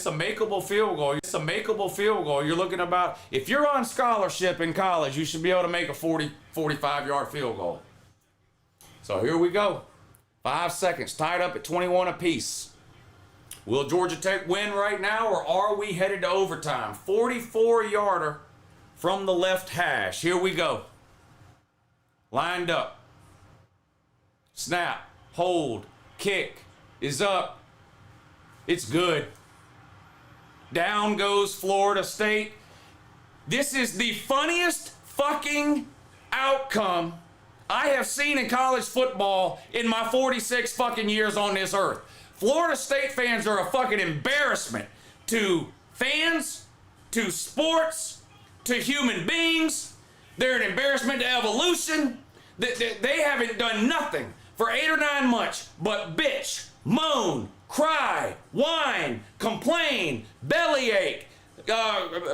a makeable field goal. It's a makeable field goal. You're looking about, if you're on scholarship in college, you should be able to make a 45-yard field goal. So here we go. 5 seconds, tied up at 21 apiece. Will Georgia Tech win right now, or are we headed to overtime? 44-yarder from the left hash. Here we go. Lined up. Snap, hold, kick is up. It's good. Down goes Florida State. This is the funniest fucking outcome I have seen in college football in my 46 fucking years on this earth. Florida State fans are a fucking embarrassment to fans, to sports, to human beings. They're an embarrassment to evolution. They haven't done nothing for 8 or 9 months but bitch, moan, cry, whine, complain, bellyache,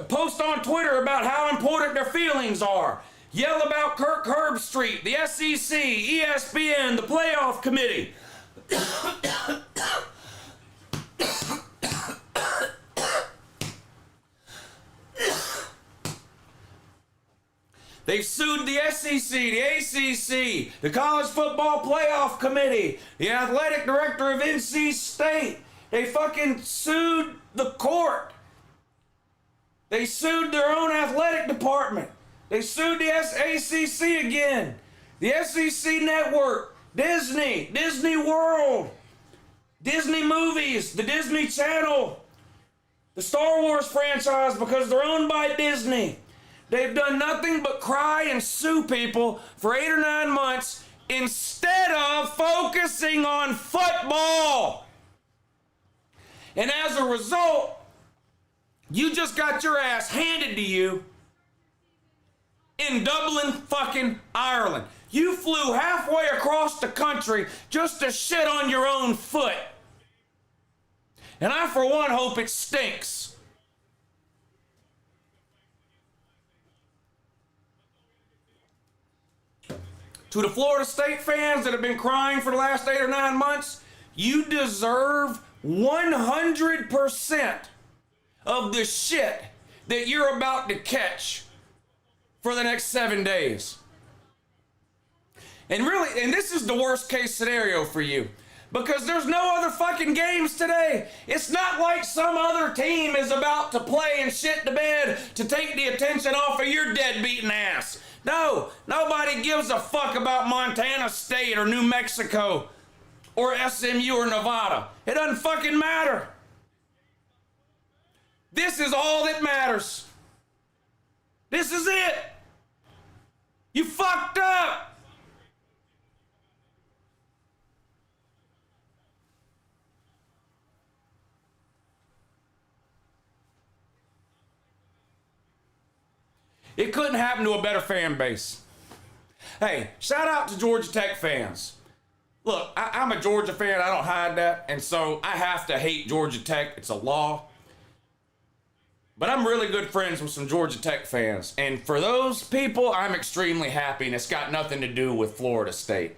post on Twitter about how important their feelings are, yell about Kirk Herbstreit, the SEC, ESPN, the playoff committee. They've sued the SEC, the ACC, the College Football Playoff Committee, the athletic director of NC State. They fucking sued the court. They sued their own athletic department. They sued the ACC again. The SEC Network, Disney, Disney World, Disney Movies, the Disney Channel, the Star Wars franchise, because they're owned by Disney. They've done nothing but cry and sue people for 8 or 9 months instead of focusing on football. And as a result, you just got your ass handed to you in Dublin, fucking Ireland. You flew halfway across the country just to shit on your own foot. And I, for one, hope it stinks. To the Florida State fans that have been crying for the last 8 or 9 months, you deserve 100% of the shit that you're about to catch for the next 7 days. And really, and this is the worst case scenario for you, because there's no other fucking games today. It's not like some other team is about to play and shit the bed to take the attention off of your dead-beaten ass. No, nobody gives a fuck about Montana State or New Mexico or SMU or Nevada. It doesn't fucking matter. This is all that matters. This is it. You fucked up. It couldn't happen to a better fan base. Hey, shout out to Georgia Tech fans. Look, I'm a Georgia fan. I don't hide that. And so I have to hate Georgia Tech. It's a law. But I'm really good friends with some Georgia Tech fans. And for those people, I'm extremely happy. And it's got nothing to do with Florida State.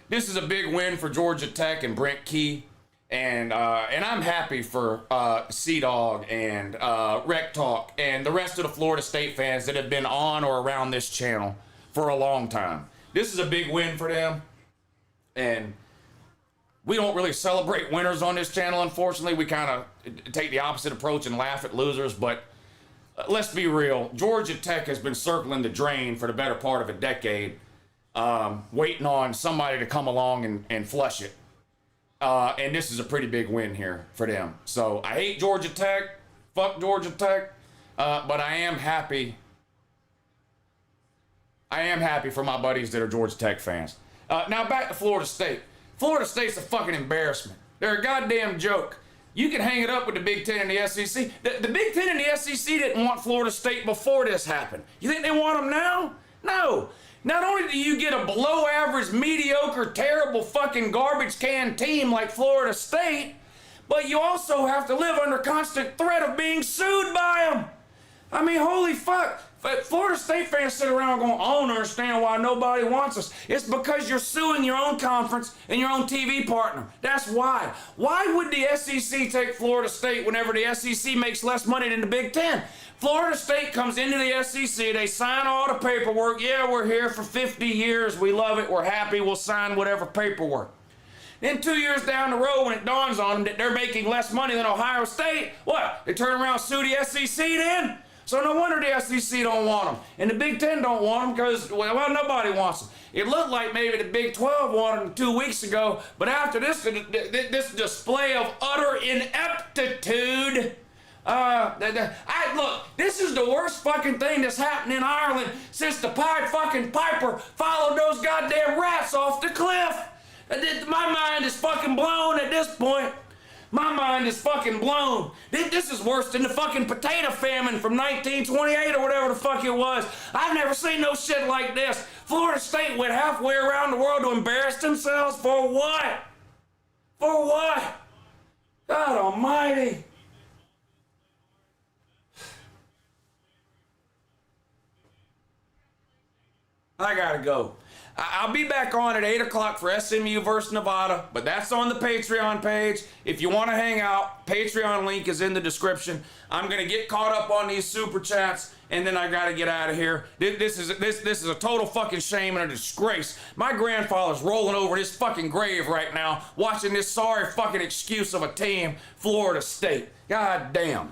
This is a big win for Georgia Tech and Brent Key. And I'm happy for C-Dog and Rec Talk and the rest of the Florida State fans that have been on or around this channel for a long time. This is a big win for them. And we don't really celebrate winners on this channel, unfortunately. We kind of take the opposite approach and laugh at losers. But let's be real. Georgia Tech has been circling the drain for the better part of a decade, waiting on somebody to come along and flush it. And this is a pretty big win here for them. So I hate Georgia Tech. Fuck Georgia Tech. But I am happy. I am happy for my buddies that are Georgia Tech fans. Now back to Florida State. Florida State's a fucking embarrassment. They're a goddamn joke. You can hang it up with the Big Ten and the SEC. The Big Ten and the SEC didn't want Florida State before this happened. You think they want them now? No. Not only do you get a below average, mediocre, terrible fucking garbage can team like Florida State, but you also have to live under constant threat of being sued by them. I mean, holy fuck. Florida State fans sit around going, I don't understand why nobody wants us. It's because you're suing your own conference and your own TV partner. That's why. Why would the SEC take Florida State whenever the SEC makes less money than the Big Ten? Florida State comes into the SEC, they sign all the paperwork. Yeah, we're here for 50 years. We love it. We're happy. We'll sign whatever paperwork. Then 2 years down the road, when it dawns on them that they're making less money than Ohio State, what? They turn around and sue the SEC then? So no wonder the SEC don't want them. And the Big Ten don't want them because, well, nobody wants them. It looked like maybe the Big 12 wanted them 2 weeks ago, but after this display of utter ineptitude, look, this is the worst fucking thing that's happened in Ireland since the Pied fucking Piper followed those goddamn rats off the cliff. My mind is fucking blown at this point. My mind is fucking blown. This is worse than the fucking potato famine from 1928 or whatever the fuck it was. I've never seen no shit like this. Florida State went halfway around the world to embarrass themselves for what? For what? God almighty. I gotta go. I'll be back on at 8 o'clock for SMU versus Nevada, but that's on the Patreon page. If you want to hang out, Patreon link is in the description. I'm going to get caught up on these super chats, and then I got to get out of here. This is a total fucking shame and a disgrace. My grandfather's rolling over his fucking grave right now, watching this sorry fucking excuse of a team, Florida State. God damn.